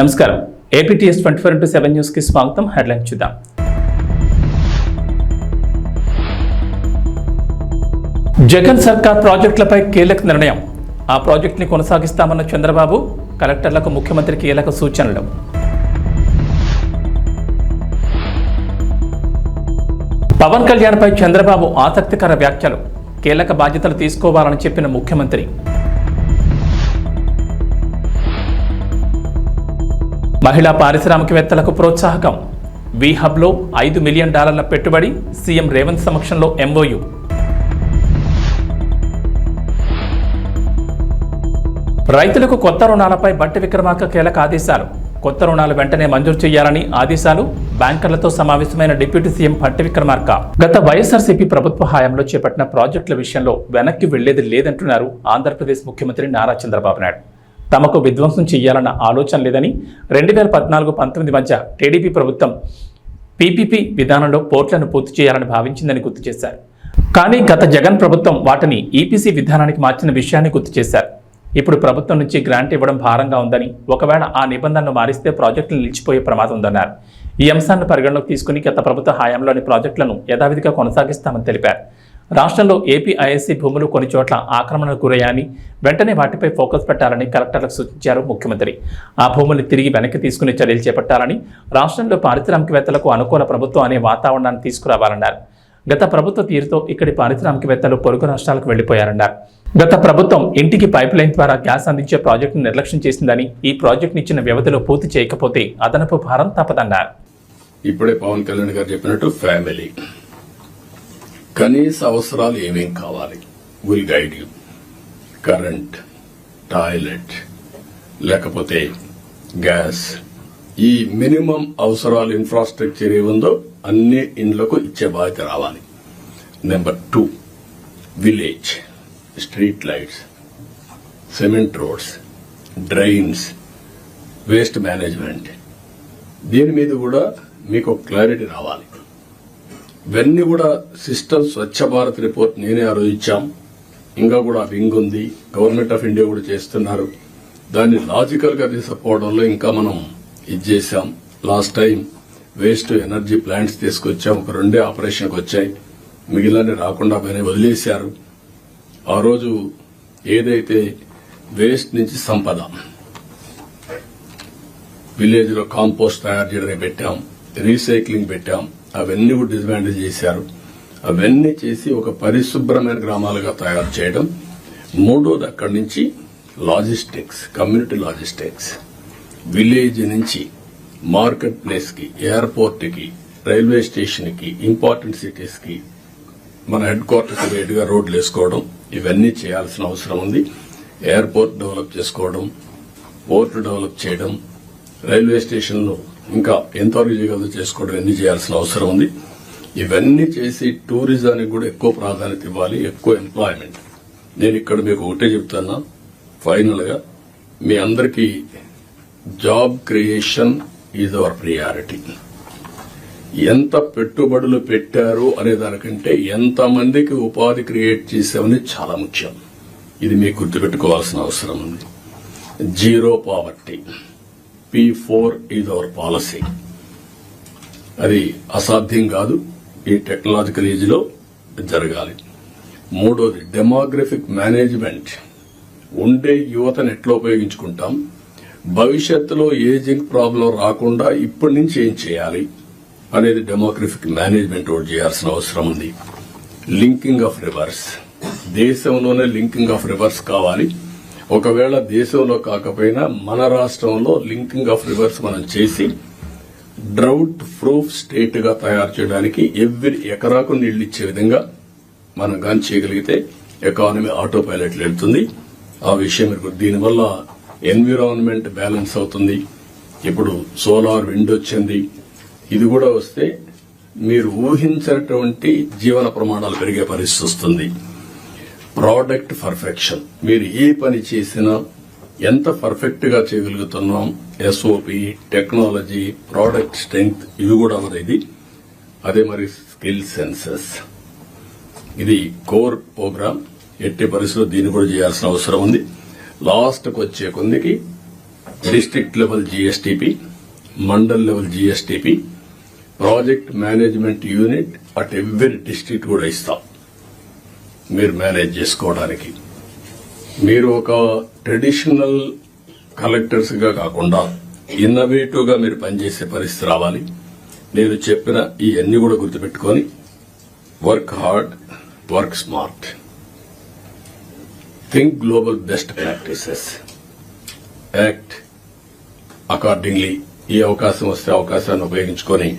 నమస్కారం APTS 24/7 news కి స్వాగతం. హెడ్లైన్ చూద్దాం. జగన్ సర్కార్ ప్రాజెక్టులపై కీలక నిర్ణయం. ఆ ప్రాజెక్టుని కొనసాగిస్తామన్న చంద్రబాబు, కలెక్టర్లకు ముఖ్యమంత్రి కీలక సూచనలు. పవన్ కళ్యాణ్ పై చంద్రబాబు ఆసక్తికర వ్యాఖ్యలు. కీలక బాధ్యతలు తీసుకోవాలని చెప్పిన ముఖ్యమంత్రి. మహిళా పారిశ్రామికవేత్తలకు ప్రోత్సాహకం. వి హబ్లో $5 మిలియన్ పెట్టుబడి. సీఎం రేవంత్ సమక్షంలో ఎంఓయు. రైతులకు కొత్త రుణాలపై బట్టి విక్రమార్క కీలక ఆదేశాలు. కొత్త రుణాలు వెంటనే మంజూరు చేయాలని ఆదేశాలు. బ్యాంకర్లతో సమావేశమైన డిప్యూటీ సీఎం బట్టి విక్రమార్క. గత వైఎస్ఆర్సీపీ ప్రభుత్వ హయాంలో చేపట్టిన ప్రాజెక్టుల విషయంలో వెనక్కి వెళ్లేది లేదంటున్నారు ఆంధ్రప్రదేశ్ ముఖ్యమంత్రి నారా చంద్రబాబు నాయుడు. తమకు విధ్వంసం చేయాలన్న ఆలోచన లేదని 2014-19 మధ్య టీడీపీ ప్రభుత్వం పీపీపీ విధానంలో పోర్టులను పూర్తి చేయాలని భావించిందని గుర్తు చేశారు. కానీ గత జగన్ ప్రభుత్వం వాటిని ఈపీసీ విధానానికి మార్చిన విషయాన్ని గుర్తు చేశారు. ఇప్పుడు ప్రభుత్వం నుంచి గ్రాంట్ ఇవ్వడం భారంగా ఉందని, ఒకవేళ ఆ నిబంధనలు మారిస్తే ప్రాజెక్టులు నిలిచిపోయే ప్రమాదం ఉందన్నారు. ఈ అంశాన్ని పరిగణలోకి తీసుకుని గత ప్రభుత్వ హయాంలోని ప్రాజెక్టులను యథావిధిగా కొనసాగిస్తామని తెలిపారు. రాష్ట్రంలో ఏపీఐఎస్సీ భూములు కొన్ని చోట్ల ఆక్రమణకు గురయ్యాయని, వెంటనే వాటిపై ఫోకస్ పెట్టాలని కలెక్టర్లకు సూచించారు ముఖ్యమంత్రి. ఆ భూములు తిరిగి వెనక్కి తీసుకునే చర్యలు చేపట్టాలని, రాష్ట్రంలో పారిశ్రామికవేత్తలకు అనుకూల ప్రభుత్వం అనే వాతావరణాన్ని తీసుకురావాలన్నారు. గత ప్రభుత్వ తీరుతో ఇక్కడి పారిశ్రామికవేత్తలు పొరుగు రాష్ట్రాలకు వెళ్లిపోయారన్నారు. గత ప్రభుత్వం ఇంటికి పైప్ లైన్ ద్వారా గ్యాస్ అందించే ప్రాజెక్టును నిర్లక్ష్యం చేసిందని, ఈ ప్రాజెక్టును ఇచ్చిన వ్యవధిలో పూర్తి చేయకపోతే అదనపు భారం తప్పదన్నారు. ఇప్పుడే పవన్ కళ్యాణ్ గారు చెప్పినట్టు ఫ్యామిలీ కనీస అవసరాలు ఏమేం కావాలి, will guide you. Current, toilet, లేకపోతే గ్యాస్, ఈ మినిమం అవసరాలు ఇన్ఫ్రాస్ట్రక్చర్ ఏముందో అన్ని ఇండ్లకు ఇచ్చే బాధ్యత రావాలి. Number 2, village street lights, cement roads, drains, waste management, దీని మీద కూడా మీకు క్లారిటీ రావాలి. ఇవన్నీ కూడా సిస్టమ్ స్వచ్ఛ భారత్ రిపోర్ట్ నేనే ఆలోచించాం. ఇంకా కూడా వింగ్ ఉంది, గవర్నమెంట్ ఆఫ్ ఇండియా కూడా చేస్తున్నారు. దాన్ని లాజికల్ గా తీసుకుపోవడంలో ఇంకా మనం ఇది చేశాం. Last time waste energy plants తీసుకొచ్చాం, ఒక 2 ఆపరేషన్కి వచ్చాయి, మిగిలిన రాకుండా పైన వదిలేశారు. ఆ రోజు ఏదైతే వేస్ట్ నుంచి సంపద, విలేజ్ లో కాంపోస్ట్ తయారు చేయడానికి పెట్టాం, రీసైక్లింగ్ పెట్టాం, అవన్నీ కూడా డిస్మాండిల్ చేశారు. అవన్నీ చేసి ఒక పరిశుభ్రమైన గ్రామాలుగా తయారు చేయడం. మూడోది అక్కడి నుంచి లాజిస్టిక్స్, కమ్యూనిటీ లాజిస్టిక్స్, విలేజ్ నుంచి మార్కెట్ ప్లేస్ కి, ఎయిర్పోర్ట్ కి, రైల్వే స్టేషన్ కి, ఇంపార్టెంట్ సిటీస్ కి, మన హెడ్ క్వార్టర్స్ వేటుగా రోడ్లు వేసుకోవడం, ఇవన్నీ చేయాల్సిన అవసరం ఉంది. ఎయిర్పోర్ట్ డెవలప్ చేసుకోవడం, పోర్టు డెవలప్ చేయడం, రైల్వే స్టేషన్లు ఇంకా ఎంతవరకు చేయగలదో చేసుకోవడం, ఇవన్నీ చేయాల్సిన అవసరం ఉంది. ఇవన్నీ చేసి టూరిజానికి కూడా ఎక్కువ ప్రాధాన్యత ఇవ్వాలి, ఎక్కువ ఎంప్లాయ్మెంట్. నేను ఇక్కడ మీకు ఒకటే చెప్తున్నా, ఫైనల్ గా మీ అందరికీ job creation is our priority. ఎంత పెట్టుబడులు పెట్టారు అనే దానికంటే ఎంతమందికి ఉపాధి క్రియేట్ చేసామని చాలా ముఖ్యం. ఇది మీకు గుర్తుపెట్టుకోవాల్సిన అవసరం ఉంది. Zero poverty, P4 is our policy. అది అసాధ్యం కాదు, ఈ టెక్నాలజికల్ ఏజ్ లో జరగాలి. మూడోది డెమోగ్రఫిక్ మేనేజ్మెంట్. ఉండే యువతను ఎట్లా ఉపయోగించుకుంటాం, భవిష్యత్తులో ఏజింగ్ ప్రాబ్లం రాకుండా ఇప్పటి నుంచి ఏం చేయాలి అనేది డెమోగ్రఫిక్ మేనేజ్మెంట్ కూడా చేయాల్సిన అవసరం ఉంది. లింకింగ్ ఆఫ్ రివర్స్, దేశంలోనే లింకింగ్ ఆఫ్ రివర్స్ కావాలి. ఒకవేళ దేశంలో కాకపోయినా మన రాష్ట్రంలో లింకింగ్ ఆఫ్ రివర్స్ మనం చేసి డ్రౌట్ ప్రూఫ్ స్టేట్ గా తయారు చేయడానికి ఎవ్రీ ఎకరాకు నీళ్లు ఇచ్చే విధంగా మనం గాని చేయగలిగితే ఎకానమీ ఆటో పైలట్ వెళ్తుంది. ఆ విషయం దీనివల్ల ఎన్విరాన్మెంట్ బ్యాలెన్స్ అవుతుంది. ఇప్పుడు సోలార్ విండ్ వచ్చింది, ఇది కూడా వస్తే మీరు ఊహించినటువంటి జీవన ప్రమాణాలు పెరిగే పరిస్థితి వస్తుంది. ప్రోడక్ట్ పర్ఫెక్షన్, మీరు ఏ పని చేసినా ఎంత పర్ఫెక్ట్ గా చేయగలుగుతున్నాం, ఎస్ఓపి, టెక్నాలజీ, ప్రోడక్ట్ స్ట్రెంగ్త్, ఇవి కూడా ఇది. అదే మరి స్కిల్ సెన్సెస్, ఇది కోర్ ప్రోగ్రామ్. ఎట్టి పరిస్థితుల్లో దీన్ని కూడా చేయాల్సిన అవసరం ఉంది. లాస్ట్కి వచ్చే కొందికి district level GSTP, mandal level GSTP, project management unit at every district కూడా ఇస్తాం మీరు మేనేజ్ చేసుకోవడానికి. మీరు ఒక ట్రెడిషనల్ కలెక్టర్స్ గా కాకుండా ఇన్నోవేటివ్ గా మీరు పనిచేసే పరిస్థితి రావాలి. నేను చెప్పిన ఇవన్నీ కూడా గుర్తుపెట్టుకొని work hard, work smart, think global best practices, act accordingly. ఈ అవకాశం వస్తే అవకాశాన్ని ఉపయోగించుకొని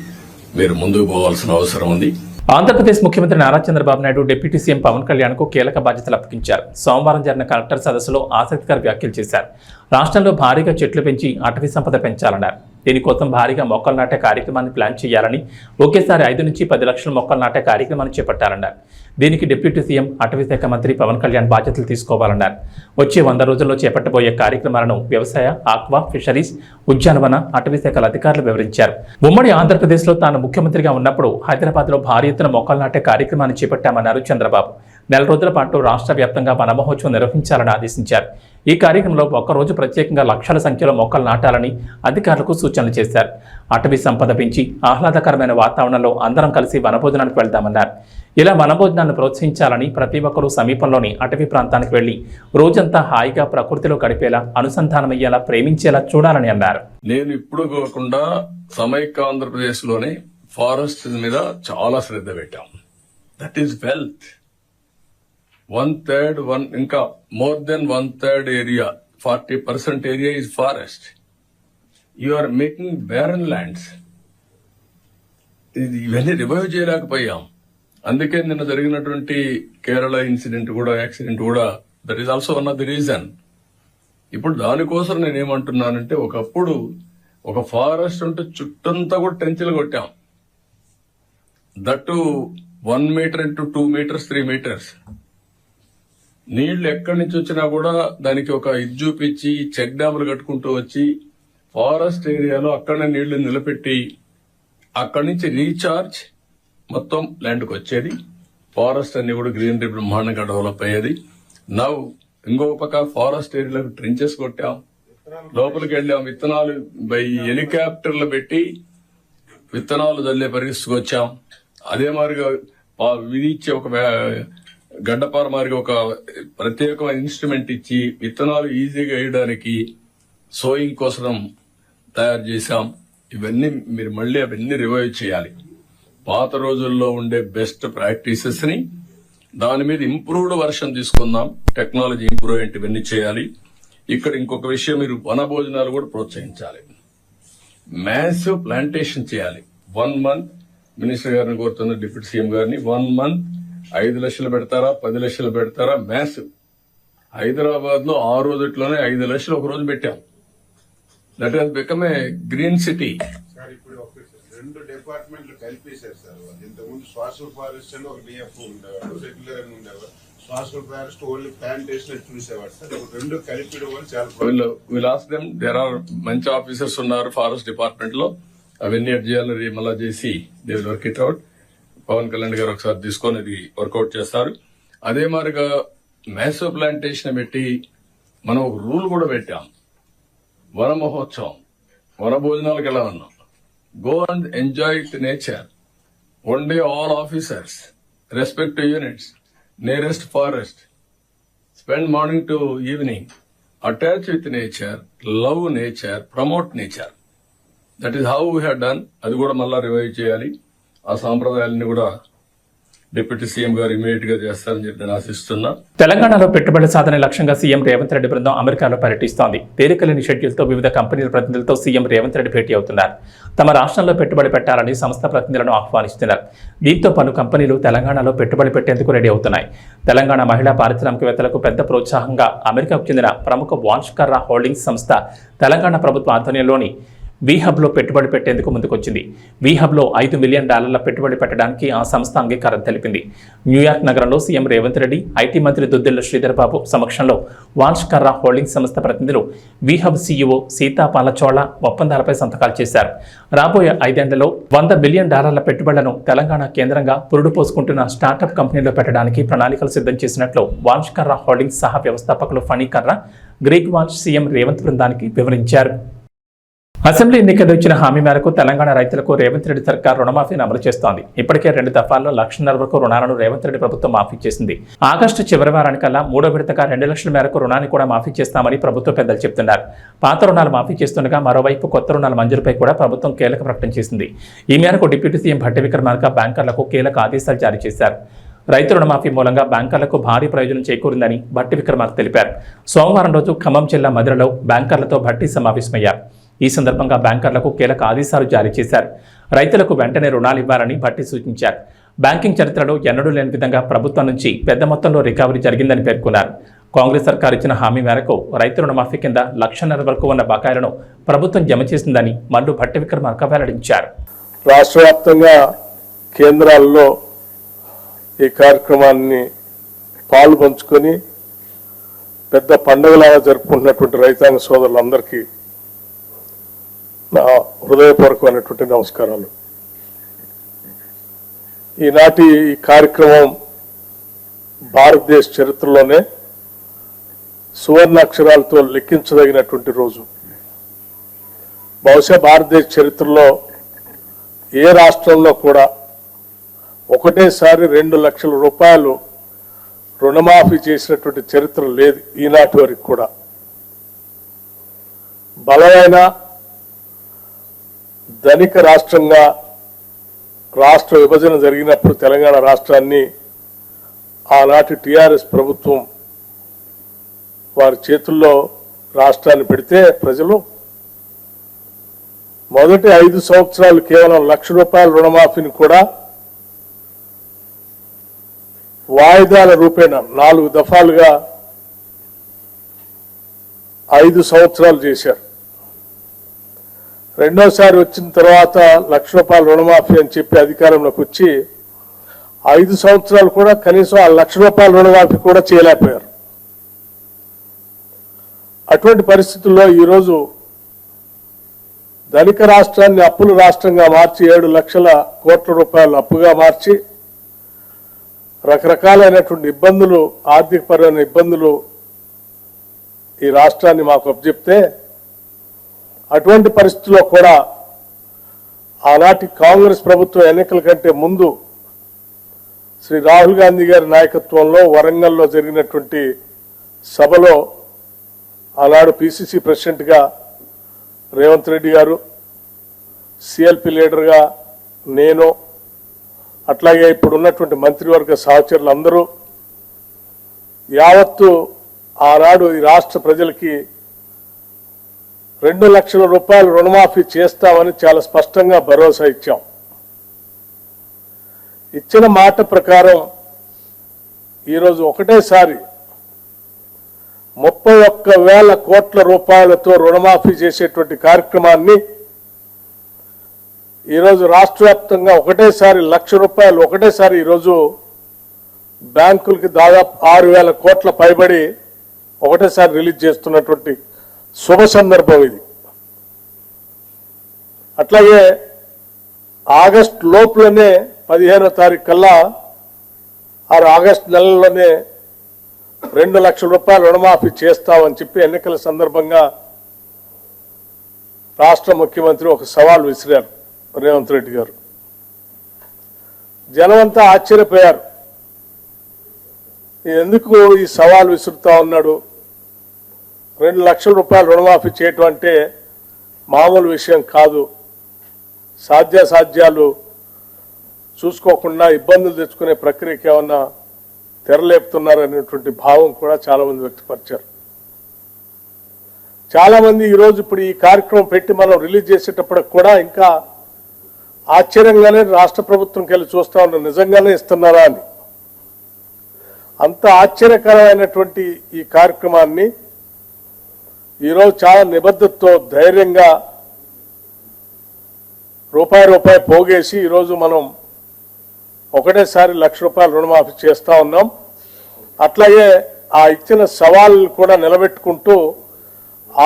మీరు ముందుకు పోవాల్సిన అవసరం ఉంది. ఆంధ్రప్రదేశ్ ముఖ్యమంత్రి నారా చంద్రబాబు నాయుడు డిప్యూటీ సీఎం పవన్ కళ్యాణ్ కు కీలక బాధ్యతలు అప్పగించారు. సోమవారం జరిగిన కలెక్టర్ సదస్సులో ఆసక్తికర వ్యాఖ్యలు చేశారు. రాష్ట్రంలో భారీగా చెట్లు పెంచి అటవీ సంపద పెంచాలన్నారు. దీనికోసం భారీగా మొక్కలు నాటే కార్యక్రమాన్ని ప్లాన్ చేయాలని, ఒకేసారి 5 నుంచి 10 లక్షల మొక్కలు నాటే కార్యక్రమాన్ని చేపట్టాలన్నారు. దీనికి డిప్యూటీ సీఎం అటవీ శాఖ మంత్రి పవన్ కళ్యాణ్ బాధ్యతలు తీసుకోవాలన్నారు. వచ్చే 100 రోజుల్లో చేపట్టబోయే కార్యక్రమాలను వ్యవసాయ, ఆక్వా, ఫిషరీస్, ఉద్యానవన, అటవీ శాఖల అధికారులు వివరించారు. ఉమ్మడి ఆంధ్రప్రదేశ్లో తాను ముఖ్యమంత్రిగా ఉన్నప్పుడు హైదరాబాద్లో భారీ ఎత్తున మొక్కలు నాటే కార్యక్రమాన్ని చేపట్టామన్నారు చంద్రబాబు. 4 రోజుల పాటు రాష్ట్ర వ్యాప్తంగా వన మహోత్సవం నిర్వహించాలని ఆదేశించారు. ఈ కార్యక్రమంలో ఒక్కరోజు ప్రత్యేకంగా లక్షల సంఖ్యలో మొక్కలు నాటాలని అధికారులకు సూచనలు చేశారు. అటవీ సంపద పెంచి ఆహ్లాదకరమైన వాతావరణంలో అందరం కలిసి వనభోజనానికి వెళ్దామన్నారు. ఇలా వనభోజనాన్ని ప్రోత్సహించాలని, ప్రతి ఒక్కరూ సమీపంలోని అటవీ ప్రాంతానికి వెళ్లి రోజంతా హాయిగా ప్రకృతిలో గడిపేలా, అనుసంధానమయ్యేలా, ప్రేమించేలా చూడాలని అన్నారు. నేను ఇప్పుడు కాకుండా సమైక్య ఆంధ్రప్రదేశ్ లోనే ఫారెస్ట్ మీద చాలా శ్రద్ధ పెట్టాం. That is wealth. 1/3 ఇంకా more than 1/3 area, 40% area is forest. You are making barren lands. ఇవన్నీ రివైవ్ చేయలేకపోయాం. అందుకే నిన్న జరిగినటువంటి కేరళ యాక్సిడెంట్ కూడా that is also one of the reason. ఇప్పుడు దానికోసం నేనేమంటున్నానంటే, ఒకప్పుడు ఒక ఫారెస్ట్ ఉంటే చుట్టంతా కూడా టెంచులు కొట్టాం. That 1 metre into 2 metres 3 metres. నీళ్లు ఎక్కడి నుంచి వచ్చినా కూడా దానికి ఒక ఇది చూపించి చెక్ డ్యాములు కట్టుకుంటూ వచ్చి ఫారెస్ట్ ఏరియాలో అక్కడనే నీళ్లు నిలబెట్టి అక్కడి నుంచి రీఛార్జ్ మొత్తం ల్యాండ్కి వచ్చేది. ఫారెస్ట్ అన్ని కూడా గ్రీనరీ బ్రహ్మాండంగా డెవలప్ అయ్యేది. నవ్ ఇంకో పక్క ఫారెస్ట్ ఏరియాలకు ట్రెంచెస్ కొట్టాం, లోపలికి వెళ్ళాం, విత్తనాలు బై హెలికాప్టర్లు పెట్టి విత్తనాలు చల్లే పరిస్థితికి వచ్చాం. అదే మాదిరిగా విధించే ఒక గడ్డపార మాదిరిగా ఒక ప్రత్యేకమైన ఇన్స్ట్రుమెంట్ ఇచ్చి విత్తనాలు ఈజీగా వేయడానికి సోయింగ్ కోసం తయారు చేశాం. ఇవన్నీ మీరు మళ్ళీ అవన్నీ రివైవ్ చేయాలి. పాత రోజుల్లో ఉండే బెస్ట్ ప్రాక్టీసెస్ ని దాని మీద ఇంప్రూవ్డ్ వర్షన్ తీసుకుందాం. టెక్నాలజీ ఇంప్రూవ్మెంట్ ఇవన్నీ చేయాలి. ఇక్కడ ఇంకొక విషయం, మీరు వన భోజనాలు కూడా ప్రోత్సహించాలి. మ్యాసివ్ ప్లాంటేషన్ చేయాలి. 1 మంత్ మినిస్టర్ గారిని కోరుతున్న, డిప్యూటీ సీఎం గారిని, 1 మంత్ 5 లక్షలు పెడతారా 10 లక్షలు పెడతారా? మ్యాసివ్. హైదరాబాద్ లో 6 రోజుల్లోనే 5 లక్షలు ఒక రోజు పెట్టాం. That has become a green city. Sir ఇప్పుడు 2 డిపార్ట్మెంట్లు కలిపేశారు సార్. ఇంతకుముందు సోషల్ ఫారెస్ట్ అని ఒక డిఎఫ్ ఉండేవాడు, రెగ్యులర్ అని ఉండేవాడు. సోషల్ ఫారెస్ట్ ఓన్లీ ప్లాంటేషన్ చూసేవాడు సార్. 2 కలిపి వాళ్ళు చాలా will ask them. There are మంచి ఆఫీసర్స్ ఉన్నారు ఫారెస్ట్ డిపార్ట్మెంట్ లో. అవన్నీ అడ్ చేయాలని మళ్ళా చేసి they will work it out. Pawan Kalyan గారు ఒకసారి తీసుకొని ఇది వర్కౌట్ చేస్తారు. అదే మాదిరిగా మ్యాసివ్ ప్లాంటేషన్ పెట్టి మనం ఒక రూల్ కూడా పెట్టాం. వన మహోత్సవం, వన భోజనాలకు వెళ్ళాలన్నాం. Go and enjoy to nature. 1 day all officers, respect to units, nearest forest, spend morning to evening, attach with nature, love nature, promote nature. That is how we have done. అది కూడా మళ్ళా రివైవ్ చేయాలి. ఆ సాంప్రదాయాన్ని కూడా deputy CM గారు immediate గా చేస్తారని చెప్పి నేను ఆశిస్తున్నా. తెలంగాణలో పెట్టుబడుల సాధన లక్ష్యంగా సీఎం రేవంత్ రెడ్డి బృందం అమెరికాలో పర్యటిస్తోంది. తేలికలేని షెడ్యూల్తో వివిధ కంపెనీల ప్రతినిధులతో సీఎం రేవంత్ రెడ్డి భేటీ అవుతున్నారు. తమ రాష్ట్రంలో పెట్టుబడి పెట్టాలని సంస్థ ప్రతినిధులను ఆహ్వానిస్తున్నారు. దీంతో పలు కంపెనీలు తెలంగాణలో పెట్టుబడి పెట్టేందుకు రెడీ అవుతున్నాయి. తెలంగాణ మహిళా పారిశ్రామికవేత్తలకు పెద్ద ప్రోత్సాహంగా అమెరికాకు చెందిన ప్రముఖ వాన్ష్కర్రా హోల్డింగ్స్ సంస్థ తెలంగాణ ప్రభుత్వ ఆధ్వర్యంలోని వీహబ్లో పెట్టుబడి పెట్టేందుకు ముందుకొచ్చింది. వీహబ్లో $5 మిలియన్ పెట్టుబడి పెట్టడానికి ఆ సంస్థ అంగీకారం తెలిపింది. న్యూయార్క్ నగరంలో సీఎం రేవంత్ రెడ్డి, ఐటీ మంత్రి దుద్దిళ్ల శ్రీధర్ బాబు సమక్షంలో వాన్ష్కర్రా హోల్డింగ్స్ సంస్థ ప్రతినిధులు వీహబ్ సీఈఓ సీతా పాలచోళ ఒప్పందాలపై సంతకాలు చేశారు. రాబోయే 5 ఏళ్లలో $100 బిలియన్ పెట్టుబడులను తెలంగాణ కేంద్రంగా పురుడు పోసుకుంటున్న స్టార్టప్ కంపెనీలో పెట్టడానికి ప్రణాళికలు సిద్ధం చేసినట్లు వాన్ష్కర్రా హోల్డింగ్స్ సహా వ్యవస్థాపకులు ఫణి కర్రా, గ్రీక్వాల్ సీఎం రేవంత్ బృందానికి వివరించారు. అసెంబ్లీ ఎన్నికల్లో ఇచ్చిన హామీ మేరకు తెలంగాణ రైతులకు రేవంత్ రెడ్డి సర్కార్ రుణమాఫీని అమలు చేస్తోంది. ఇప్పటికే 2 దఫాల్లో 1,00,000 వరకు రుణాలను రేవంత్ రెడ్డి ప్రభుత్వం మాఫీ చేసింది. ఆగస్టు చివరి వారానికల్లా 3వ విడతగా 2 లక్షల మేరకు రుణాన్ని కూడా మాఫీ చేస్తామని ప్రభుత్వ పెద్దలు చెబుతున్నారు. పాత రుణాలు మాఫీ చేస్తుండగా మరోవైపు కొత్త రుణాల మంజూరుపై కూడా ప్రభుత్వం కీలక ప్రకటన చేసింది. ఈ మేరకు డిప్యూటీ సీఎం భట్టి విక్రమార్క బ్యాంకర్లకు కీలక ఆదేశాలు జారీ చేశారు. రైతు రుణమాఫీ మూలంగా బ్యాంకర్లకు భారీ ప్రయోజనం చేకూరిందని భట్టి విక్రమార్క తెలిపారు. సోమవారం రోజు ఖమ్మం జిల్లా మధిరలో బ్యాంకర్లతో భట్టి సమావేశమయ్యారు. ఈ సందర్భంగా బ్యాంకర్లకు కీలక ఆదేశాలు జారీ చేశారు. రైతులకు వెంటనే రుణాలు ఇవ్వాలని భట్టి సూచించారు. బ్యాంకింగ్ చరిత్రలో ఎన్నడూ లేని విధంగా ప్రభుత్వం నుంచి పెద్ద మొత్తంలో రికవరీ జరిగిందని పేర్కొన్నారు. కాంగ్రెస్ సర్కార్ ఇచ్చిన హామీ మేరకు రైతు రుణమాఫీ కింద 1,00,000 వరకు ఉన్న బకాయిలను ప్రభుత్వం జమ చేసిందని మల్లు భట్టి విక్రమార్క వెల్లడించారు. రాష్ట్ర వ్యాప్తంగా కేంద్రాల్లో ఈ కార్యక్రమాన్ని పాలు పంచుకొని పెద్ద పండుగలాగా జరుపుకుంటున్నటువంటి రైతాంగ సోదరులందరికీ నా హృదయపూర్వకమైనటువంటి నమస్కారాలు. ఈనాటి ఈ కార్యక్రమం భారతదేశ చరిత్రలోనే సువర్ణాక్షరాలతో లెక్కించదగినటువంటి రోజు. బహుశా భారతదేశ చరిత్రలో ఏ రాష్ట్రంలో కూడా ఒకటేసారి 2 లక్షల రూపాయలు రుణమాఫీ చేసినటువంటి చరిత్ర లేదు ఈనాటి వరకు కూడా. బలమైన ధనిక రాష్ట్రంగా రాష్ట్ర విభజన జరిగినప్పుడు తెలంగాణ రాష్ట్రాన్ని ఆనాటి టీఆర్ఎస్ ప్రభుత్వం వారి చేతుల్లో రాష్ట్రాన్ని పెడితే ప్రజలు మొదటి 5 సంవత్సరాలు కేవలం 1,00,000 రూపాయల రుణమాఫీని కూడా వాయిదాల రూపేణ 4 దఫాలుగా 5 సంవత్సరాలు చేశారు. రెండోసారి వచ్చిన తర్వాత 1,00,000 రూపాయల రుణమాఫీ అని చెప్పి అధికారంలోకి వచ్చి 5 సంవత్సరాలు కూడా కనీసం ఆ 1,00,000 రూపాయల రుణమాఫీ కూడా చేయలేకపోయారు. అటువంటి పరిస్థితుల్లో ఈరోజు ధనిక రాష్ట్రాన్ని అప్పుల రాష్ట్రంగా మార్చి 7 లక్షల కోట్ల రూపాయలు అప్పుగా మార్చి రకరకాలైనటువంటి ఇబ్బందులు, ఆర్థికపరమైన ఇబ్బందులు ఈ రాష్ట్రాన్ని మాకు అప్పచెప్తే అటువంటి పరిస్థితుల్లో కూడా ఆనాటి కాంగ్రెస్ ప్రభుత్వం ఎన్నికల కంటే ముందు శ్రీ రాహుల్ గాంధీ గారి నాయకత్వంలో వరంగల్లో జరిగినటువంటి సభలో ఆనాడు పిసిసి ప్రెసిడెంట్గా రేవంత్ రెడ్డి గారు, సిఎల్పి లీడర్గా నేను, అట్లాగే ఇప్పుడున్నటువంటి మంత్రివర్గ సహచరులందరూ యావత్తు ఆనాడు ఈ రాష్ట్ర ప్రజలకి 2 లక్షల రూపాయలు రుణమాఫీ చేస్తామని చాలా స్పష్టంగా భరోసా ఇచ్చాం. ఇచ్చిన మాట ప్రకారం ఈరోజు ఒకటేసారి 31,000 కోట్ల రూపాయలతో రుణమాఫీ చేసేటువంటి కార్యక్రమాన్ని ఈరోజు రాష్ట్ర వ్యాప్తంగా ఒకటేసారి 1,00,000 రూపాయలు ఒకటేసారి ఈరోజు బ్యాంకులకి దాదాపు 6,000 కోట్ల పైబడి ఒకటేసారి రిలీజ్ చేస్తున్నటువంటి శుభ సందర్భం ఇది. అట్లాగే ఆగస్టు లోపులోనే 15వ తారీఖు కల్లా ఆగస్టు నెలలోనే 2 లక్షల రూపాయలు రుణమాఫీ చేస్తామని చెప్పి ఎన్నికల సందర్భంగా రాష్ట్ర ముఖ్యమంత్రి ఒక సవాల్ విసిరారు రేవంత్ రెడ్డి గారు. జనమంతా ఆశ్చర్యపోయారు, ఎందుకు ఈ సవాల్ విసురుతా ఉన్నాడు, 2 లక్షల రూపాయలు రుణమాఫీ చేయటం అంటే మామూలు విషయం కాదు, సాధ్యాసాధ్యాలు చూసుకోకుండా ఇబ్బందులు తెచ్చుకునే ప్రక్రియకి ఏమన్నా తెరలేపుతున్నారనేటువంటి భావం కూడా చాలా మంది వ్యక్తపరిచారు. చాలా మంది ఈరోజు ఇప్పుడు ఈ కార్యక్రమం పెట్టి మనం రిలీజ్ చేసేటప్పటికి కూడా ఇంకా ఆశ్చర్యంగానే రాష్ట్ర ప్రభుత్వంకి వెళ్ళి చూస్తా ఉన్నారు, నిజంగానే ఇస్తున్నారా అని. అంత ఆశ్చర్యకరమైనటువంటి ఈ కార్యక్రమాన్ని ఈరోజు చాలా నిబద్ధతతో ధైర్యంగా రూపాయి పోగేసి ఈరోజు మనం ఒకటేసారి 1,00,000 రూపాయలు రుణమాఫీ చేస్తా ఉన్నాం. అట్లాగే ఆ ఇచ్చిన సవాళ్ళను కూడా నిలబెట్టుకుంటూ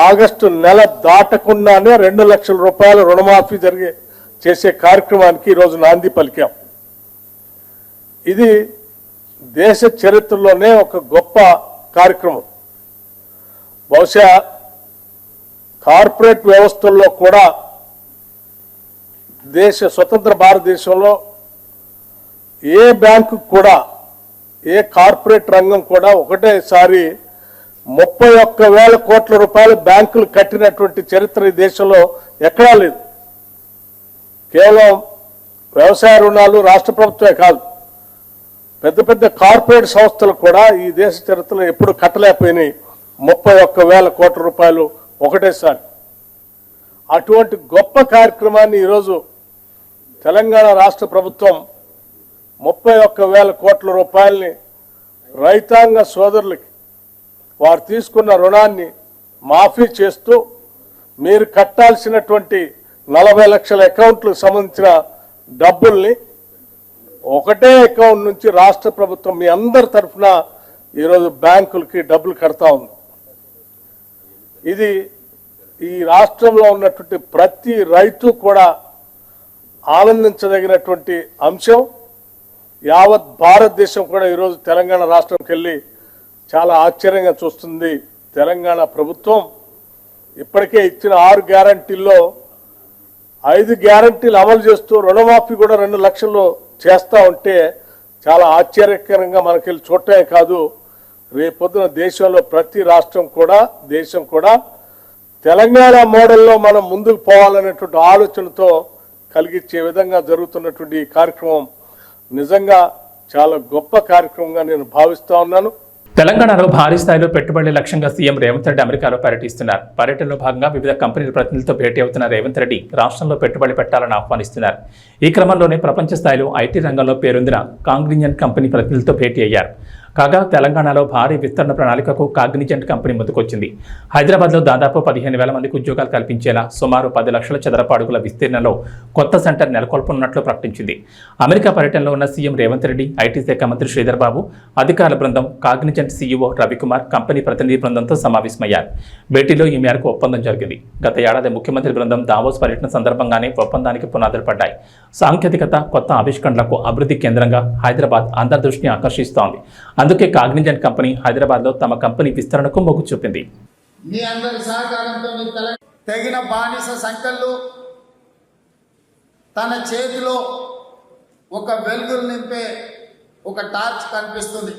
ఆగస్టు నెల దాటకుండానే 2 లక్షల రూపాయల రుణమాఫీ చేసే కార్యక్రమానికి ఈరోజు నాంది పలికాం. ఇది దేశ చరిత్రలోనే ఒక గొప్ప కార్యక్రమం. బహుశా కార్పొరేట్ వ్యవస్థల్లో కూడా స్వతంత్ర భారతదేశంలో ఏ బ్యాంకు కూడా ఏ కార్పొరేట్ రంగం కూడా ఒకటేసారి 31,000 కోట్ల రూపాయలు బ్యాంకులు కట్టినటువంటి చరిత్ర ఈ దేశంలో ఎక్కడా లేదు. కేవలం వ్యవసాయ రుణాలు రాష్ట్ర ప్రభుత్వమే కాదు, పెద్ద పెద్ద కార్పొరేట్ సంస్థలు కూడా ఈ దేశ చరిత్రలో ఎప్పుడు కట్టలేకపోయినాయి 31,000 కోట్ల రూపాయలు ఒకటేసారి. అటువంటి గొప్ప కార్యక్రమాన్ని ఈరోజు తెలంగాణ రాష్ట్ర ప్రభుత్వం 31,000 కోట్ల రూపాయలని రైతాంగ సోదరులకి వారు తీసుకున్న రుణాన్ని మాఫీ చేస్తూ మీరు కట్టాల్సినటువంటి 40 లక్షల అకౌంట్లకు సంబంధించిన డబ్బుల్ని ఒకటే అకౌంట్ నుంచి రాష్ట్ర ప్రభుత్వం మీ అందరి తరఫున ఈరోజు బ్యాంకులకి డబ్బులు కడతా ఉంది. ఇది ఈ రాష్ట్రంలో ఉన్నటువంటి ప్రతి రైతు కూడా ఆనందించదగినటువంటి అంశం. యావత్ భారతదేశం కూడా ఈరోజు తెలంగాణ రాష్ట్రంకి వెళ్ళి చాలా ఆశ్చర్యంగా చూస్తుంది. తెలంగాణ ప్రభుత్వం ఇప్పటికే ఇచ్చిన 6 గ్యారంటీల్లో 5 గ్యారంటీలు అమలు చేస్తూ రుణమాఫీ కూడా 2 లక్షలు చేస్తూ ఉంటే చాలా ఆశ్చర్యకరంగా మనకెళ్ళి చూడటమే కాదు, రేపొద్దున దేశంలో ప్రతి రాష్ట్రం కూడా దేశం కూడా తెలంగాణ మోడల్లో మనం ముందుకు పోవాలనేటువంటి ఆలోచనతో కలిగించే విధంగా జరుగుతున్నటువంటి ఈ కార్యక్రమం నిజంగా చాలా గొప్ప కార్యక్రమంగా నేను భావిస్తా ఉన్నాను. తెలంగాణలో భారీ స్థాయిలో పెట్టుబడుల లక్ష్యంగా సీఎం రేవంత్ రెడ్డి అమెరికాలో పర్యటిస్తున్నారు. పర్యటనలో భాగంగా వివిధ కంపెనీల ప్రతినిధులతో భేటీ అవుతున్న రేవంత్ రెడ్డి రాష్ట్రంలో పెట్టుబడి పెట్టాలని ఆహ్వానిస్తున్నారు. ఈ క్రమంలోనే ప్రపంచ స్థాయిలో ఐటీ రంగంలో పేరొందిన కాగ్నిజెంట్ కంపెనీ ప్రతినిధులతో భేటీ అయ్యారు. కాగా తెలంగాణలో భారీ విస్తరణ ప్రణాళికకు కాగ్నిజెంట్ కంపెనీ ముందుకొచ్చింది. హైదరాబాద్లో దాదాపు 15,000 మందికి ఉద్యోగాలు కల్పించేలా సుమారు 10 లక్షల చదరపు అడుగుల విస్తీర్ణంలో కొత్త సెంటర్ నెలకొల్పనున్నట్లు ప్రకటించింది. అమెరికా పర్యటనలో ఉన్న సీఎం రేవంత్ రెడ్డి, ఐటీ శాఖ మంత్రి శ్రీధర్ బాబు, అధికారుల బృందం, కాగ్నిజెంట్ సీఈఓ రవికుమార్ కంపెనీ ప్రతినిధి బృందంతో సమావేశమయ్యారు. భేటీలో ఈ మేరకు ఒప్పందం జరిగింది. గత ఏడాది ముఖ్యమంత్రి బృందం దావోస్ పర్యటన సందర్భంగానే ఒప్పందానికి పునాదులు పడ్డాయి. సాంకేతికత, కొత్త ఆవిష్కరణలకు అభివృద్ధి కేంద్రంగా హైదరాబాద్ అందరి దృష్టిని ఆకర్షిస్తోంది. అందుకే కాగ్నిజెంట్ కంపెనీ హైదరాబాద్లో తమ కంపెనీ విస్తరణకు మొగ్గు చూపింది. మీ అందరి సహకారంతో తగిన బానిస సంఖ్యలు తన చేతిలో ఒక వెలుగులు నింపే ఒక టార్చ్ కనిపిస్తుంది.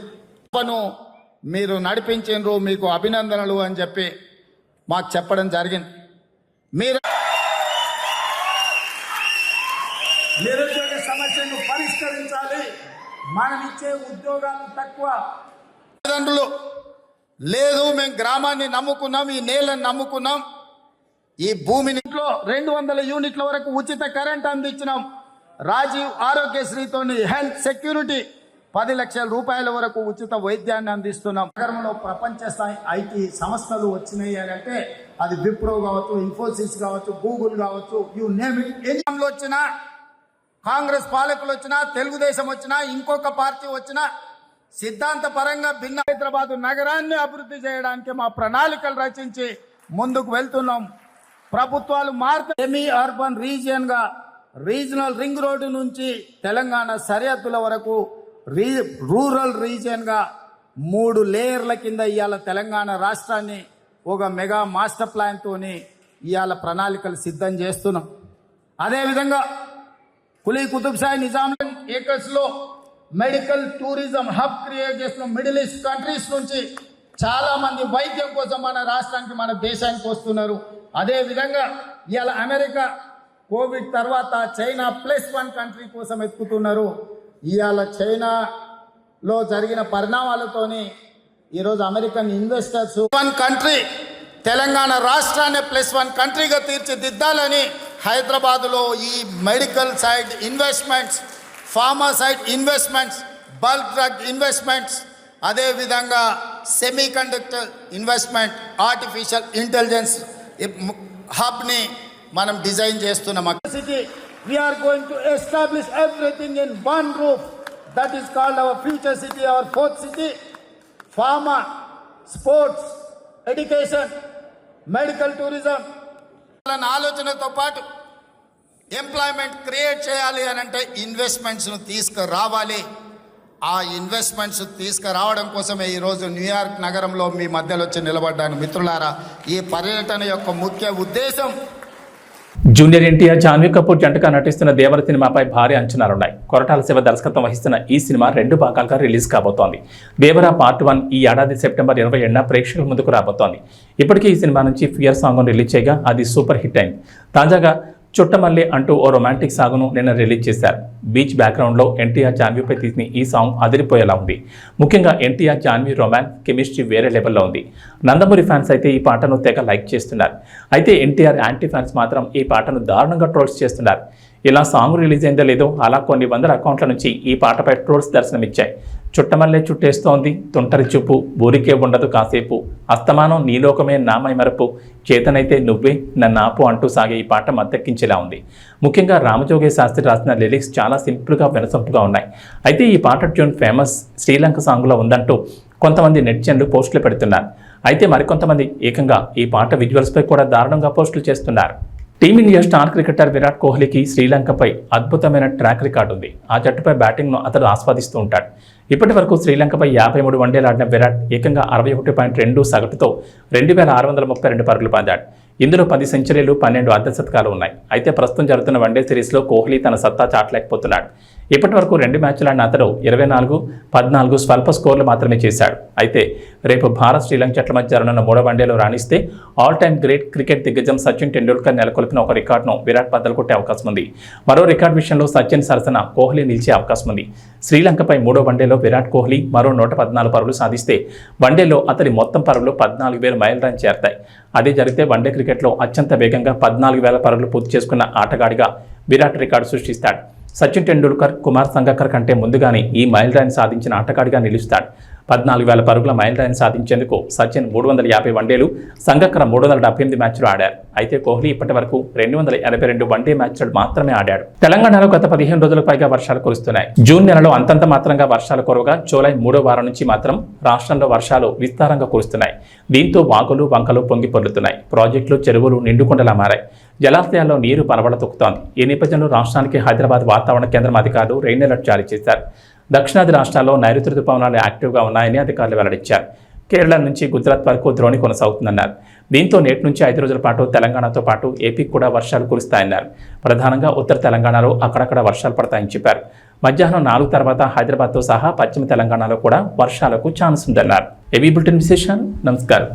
మీరు నడిపించారు, మీకు అభినందనలు అని చెప్పి మాకు చెప్పడం జరిగింది. మీరు నిరుద్యోగ సమస్యను పరిష్కరించాలి, మనం ఇచ్చే ఉద్యోగాలు తక్కువ, తల్లిదండ్రులు లేదు మేము గ్రామాన్ని నమ్ముకున్నాం, ఈ నేలను నమ్ముకున్నాం, ఈ భూమిని 200 యూనిట్ల వరకు ఉచిత కరెంట్ అందించినాం. రాజీవ్ ఆరోగ్యశ్రీతో హెల్త్ సెక్యూరిటీ 10 లక్షల రూపాయల వరకు ఉచిత వైద్యాన్ని అందిస్తున్నాం. నగరంలో ప్రపంచ స్థాయి ఐటీ సంస్థలు వచ్చినాయి అని అంటే అది విప్రో కావచ్చు, ఇన్ఫోసిస్ కావచ్చు, గూగుల్ కావచ్చు, యూ నేమ్ ఇట్. ఎన్నికలు వచ్చినా, కాంగ్రెస్ పాలకులు వచ్చినా, తెలుగుదేశం వచ్చినా, ఇంకొక పార్టీ వచ్చినా సిద్ధాంతపరంగా భిన్న హైదరాబాద్ నగరాన్ని అభివృద్ధి చేయడానికి మా ప్రణాళికలు రచించి ముందుకు వెళ్తున్నాం. ప్రభుత్వాలు మారుతాయి. సెమీ అర్బన్ రీజియన్ గా రీజనల్ రింగ్ రోడ్డు నుంచి తెలంగాణ సరిహద్దుల వరకు రూరల్ రీజియన్ గా 3 లేయర్ల కింద ఇవాళ తెలంగాణ రాష్ట్రాన్ని ఒక మెగా మాస్టర్ ప్లాన్ తోని ఇవాళ ప్రణాళికలు సిద్ధం చేస్తున్నాం. అదేవిధంగా కులీ కుతుబ్షాహీ నిజాం ఏకర్స్ లో మెడికల్ టూరిజం హబ్ క్రియేట్ చేస్తున్నాం. మిడిల్ ఈస్ట్ కంట్రీస్ నుంచి చాలా మంది వైద్యం కోసం మన రాష్ట్రానికి, మన దేశానికి వస్తున్నారు. అదేవిధంగా ఇవాళ అమెరికా కోవిడ్ తర్వాత చైనా +1 కంట్రీ కోసం ఎత్తుకుతున్నారు. ఇవాళ చైనాలో జరిగిన పరిణామాలతోని ఈరోజు అమెరికన్ ఇన్వెస్టర్స్ 1 కంట్రీ తెలంగాణ రాష్ట్రాన్ని +1 కంట్రీగా తీర్చిదిద్దాలని హైదరాబాద్లో ఈ medical side investments, pharma side investments, bulk drug investments, అదేవిధంగా semiconductor investment, artificial intelligence హబ్ని మనం డిజైన్ చేస్తున్నాం. We are going to establish everything in one roof. That is called our future city, our 4th city. Pharma, sports, education, medical tourism. ఆలోచనతో పాటు employment create చేయాలి అని అంటే ఇన్వెస్ట్మెంట్స్ను తీసుకురావాలి. ఆ ఇన్వెస్ట్మెంట్స్ తీసుకురావడం కోసమే ఈరోజు న్యూయార్క్ నగరంలో మీ మధ్యలో వచ్చి నిలబడ్డాను. మిత్రులారా, ఈ పర్యటన యొక్క ముఖ్య ఉద్దేశం జూనియర్ ఎన్టీఆర్ జాన్వీ కపూర్ జంటగా నటిస్తున్న దేవర సినిమాపై భారీ అంచనాలున్నాయి. కొరటాల శివ దర్శకత్వం వహిస్తున్న ఈ సినిమా 2 భాగాలుగా రిలీజ్ కాబోతోంది. దేవర పార్ట్ 1 ఈ ఏడాది సెప్టెంబర్ 27న ప్రేక్షకుల ముందుకు రాబోతోంది. ఇప్పటికీ ఈ సినిమా నుంచి ఫియర్ సాంగ్ను రిలీజ్ చేయగా అది సూపర్ హిట్ అయింది. తాజాగా చుట్టమల్లి అంటూ ఓ రొమాంటిక్ సాగును నిన్న రిలీజ్ చేశారు. బీచ్ బ్యాక్గ్రౌండ్లో ఎన్టీఆర్ జాన్వీపై తీసిన ఈ సాంగ్ అదిరిపోయేలా ఉంది. ముఖ్యంగా ఎన్టీఆర్ జాన్వీ రొమాన్స్ కెమిస్ట్రీ వేరే లెవెల్లో ఉంది. నందమూరి ఫ్యాన్స్ అయితే ఈ పాటను తెగ లైక్ చేస్తున్నారు. అయితే ఎన్టీఆర్ యాంటీ ఫ్యాన్స్ మాత్రం ఈ పాటను దారుణంగా ట్రోల్స్ చేస్తున్నారు. ఇలా సాంగ్ రిలీజ్ అయిందో లేదో అలా కొన్ని వందల అకౌంట్ల నుంచి ఈ పాటపై ట్రోల్స్ దర్శనమిచ్చాయి. చుట్టమల్లే చుట్టేస్తోంది, తుంటరి చూపు, ఊరికే ఉండదు కాసేపు, అస్తమానం నీలోకమే నామై మరపు, చేతనైతే నువ్వే నన్ను ఆపు అంటూ సాగే ఈ పాట మద్దెక్కించేలా ఉంది. ముఖ్యంగా రామజోగే శాస్త్రి రాసిన లిరిక్స్ చాలా సింపుల్గా వినసొంపుగా ఉన్నాయి. అయితే ఈ పాట ట్యూన్ ఫేమస్ శ్రీలంక సాంగ్లో ఉందంటూ కొంతమంది నెటిజన్లు పోస్టులు పెడుతున్నారు. అయితే మరికొంతమంది ఏకంగా ఈ పాట విజువల్స్పై కూడా దారుణంగా పోస్టులు చేస్తున్నారు. టీమిండియా స్టార్ క్రికెటర్ విరాట్ కోహ్లీకి శ్రీలంకపై అద్భుతమైన ట్రాక్ రికార్డు ఉంది. ఆ జట్టుపై బ్యాటింగ్ను అతడు ఆస్వాదిస్తూ ఉంటాడు. ఇప్పటి వరకు శ్రీలంకపై 53 వన్డేలు ఆడిన విరాట్ ఏకంగా 61.2 సగటుతో 2632 పరుగులు పొందాడు. ఇందులో 10 సెంచరీలు, 12 అర్ధశతకాలు ఉన్నాయి. అయితే ప్రస్తుతం జరుగుతున్న వన్డే సిరీస్లో కోహ్లీ తన సత్తా చాటలేకపోతున్నాడు. ఇప్పటి వరకు 2 మ్యాచ్లు ఆడిన అతడు 24, 14 స్వల్ప స్కోర్లు మాత్రమే చేశాడు. అయితే రేపు భారత్ శ్రీలంక జట్ల మధ్య జరగనున్న 3వ వన్డేలో రాణిస్తే ఆల్ టైమ్ గ్రేట్ క్రికెట్ దిగ్గజం సచిన్ టెండూల్కర్ నెలకొల్పిన ఒక రికార్డును విరాట్ బద్దలు కొట్టే అవకాశం ఉంది. మరో రికార్డు విషయంలో సచిన్ సరసన కోహ్లీ నిలిచే అవకాశం ఉంది. శ్రీలంకపై 3వ వన్డేలో విరాట్ కోహ్లీ మరో 114 పరుగులు సాధిస్తే వన్డేలో అతడి మొత్తం పరుగులు 14,000 మైల్ రన్ చేరతాయి. అదే జరిగితే వన్డే క్రికెట్లో అత్యంత వేగంగా 14,000 పరుగులు పూర్తి చేసుకున్న ఆటగాడిగా విరాట్ రికార్డు సృష్టిస్తాడు. సచిన్ టెండూల్కర్, కుమార్ సంగక్కర్ కంటే ముందుగానే ఈ మైల్ రైన్ సాధించిన ఆటగాడిగా నిలుస్తాడు. 14,000 పరుగుల మైల్ రైన్ సాధించేందుకు సచిన్ 350 వన్డేలు, సంగక్కర్ 378 మ్యాచ్లు ఆడారు. అయితే కోహ్లీ ఇప్పటి వరకు 282 వన్డే మ్యాచ్లు మాత్రమే ఆడాడు. తెలంగాణలో గత 15 రోజులకు పైగా వర్షాలు కురుస్తున్నాయి. జూన్ నెలలో అంతంత మాత్రంగా వర్షాలు కురవగా జూలై 3వ వారం నుంచి మాత్రం రాష్ట్రంలో వర్షాలు విస్తారంగా కురుస్తున్నాయి. దీంతో వాగులు, వంకలు పొంగి పొర్లుతున్నాయి. ప్రాజెక్టులు, చెరువులు నిండుకుండలా మారాయి. జలాశయాల్లో నీరు పరవడ తొక్కుతోంది. ఈ నేపథ్యంలో రాష్ట్రానికి హైదరాబాద్ వాతావరణ కేంద్రం అధికారులు రెయిన్ అలర్ట్ జారీ చేశారు. దక్షిణాది రాష్ట్రాల్లో నైరుతి రుతుపవనాలు యాక్టివ్గా ఉన్నాయని అధికారులు వెల్లడించారు. కేరళ నుంచి గుజరాత్ వరకు ద్రోణి కొనసాగుతుందన్నారు. దీంతో నేటి నుంచి 5 రోజుల పాటు తెలంగాణతో పాటు ఏపీకి కూడా వర్షాలు కురుస్తాయన్నారు. ప్రధానంగా ఉత్తర తెలంగాణలో అక్కడక్కడ వర్షాలు పడతాయని చెప్పారు. మధ్యాహ్నం 4 తర్వాత హైదరాబాద్తో సహా పశ్చిమ తెలంగాణలో కూడా వర్షాలకు ఛాన్స్ ఉందన్నారు. ఏవీ బులెటిన్ విశేషాలు. నమస్కారం.